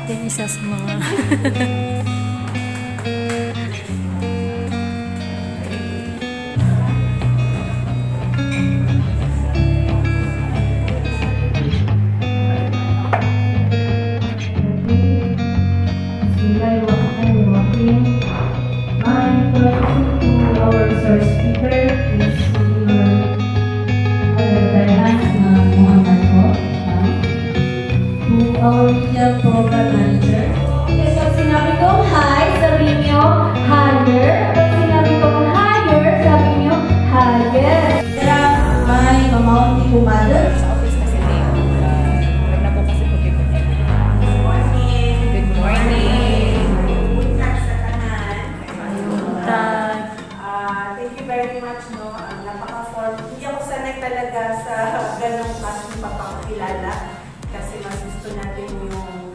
natin isa sa mga our media program manager. Yes, pag sinabi kong hi, sabi nyo, higher. Pag sinabi kong higher, sabi nyo, higher. Kaya may mamaunti po mother. sa office na sila. Wag na po kasi po kayo. Good morning. Good morning. Buntag sa tanan. Buntag. Thank you very much, no. Napaka-form. Hindi ako sanay talaga sa ganong klaseng papakilala. Kasi mas gusto natin yung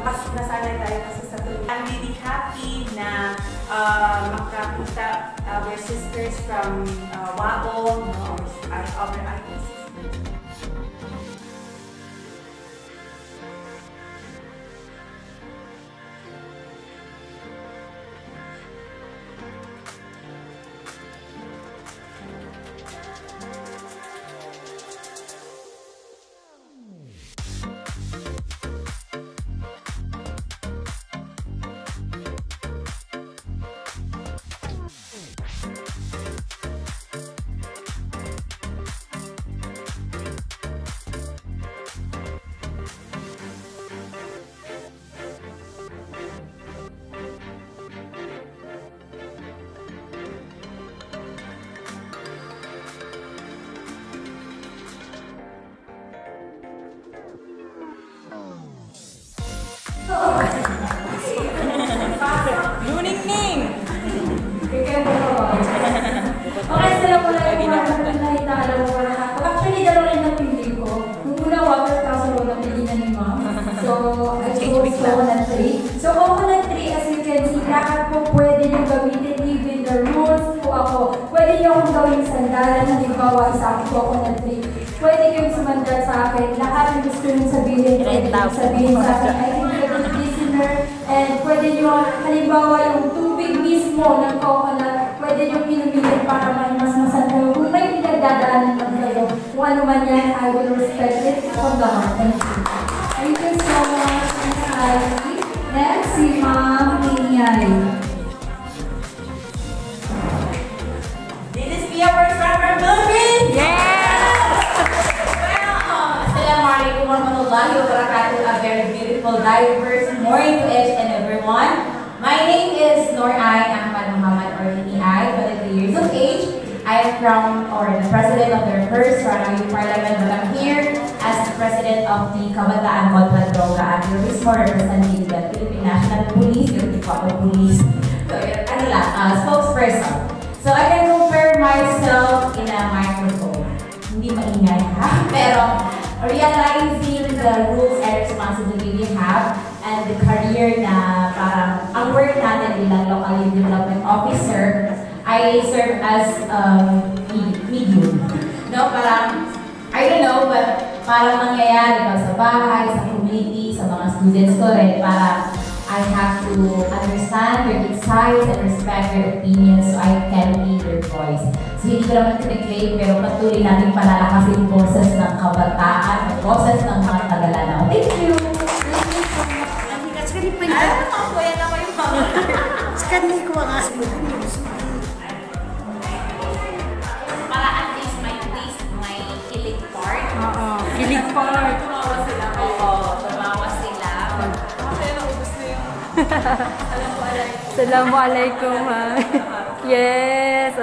mas nasanay tayo kasi sa tuloy. I'm really happy na makakita our sisters from WAO, no, our IT sisters. Luningning! Okay, sila po lang yung mga nakita, alam mo wala ako. Actually, dalawa rin ang pili ko. Nung una, water casserole na pili na ni Mom. So, I chose coconut tree. So, coconut tree, as you can see, lahat po pwede nyo gamitin, even the rules po ako. Pwede nyo akong gawing sandalan, halimbawa isa akong coconut tree. Pwede kayong sumandal sa akin. Lahat ng gusto nyo sabihin, pwede nyo sabihin sa akin. I think you're a good listener. And pwede nyo, halimbawa yung tubig mismo ng coconut, pwede nyo pinumilit para may mas masandayo. Kung may pinagdadaanan lang kayo, kung ano man yan, I will respect it from the heart. Thank you. Thank you so much, Ms. Ivy. Next, si Ma'am Inyay. This is Pia first from Philippines! Yes! Assalamualaikum warahmatullahi wabarakatuh. A very beautiful, diverse morning to each and everyone. My name is Nur Ain Ahmad Muhammad, or Nini Ai, 23 years of age. I am from, or the president of the first Ranao Youth Parliament, but I'm here as the president of the Kabataan Kontra Droga at Turismo, representing the Philippine National Police, Philippine Public Police. So, ano lang, spokesperson. So, I can compare myself in a microphone. Hindi maingay ha, pero realizing the rules and responsibility we have and the career na parang ang work natin bilang local youth development officer, I serve as medium. No, parang, I don't know, but parang mangyayari ba sa bahay, sa community, sa mga students ko rin, para I have to understand your insights and respect your opinions so I can be your voice. So hindi ko naman kiniklaim, pero patuloy natin palalakasin yung boses ng kabataan, yung boses ng mga Tagalanaw. Thank you! Para at least may kilig part. Oo, kilig part. Tumawa sila. Oo, tumawa sila. Kasi naubos na yun. Assalamualaikum. Yes.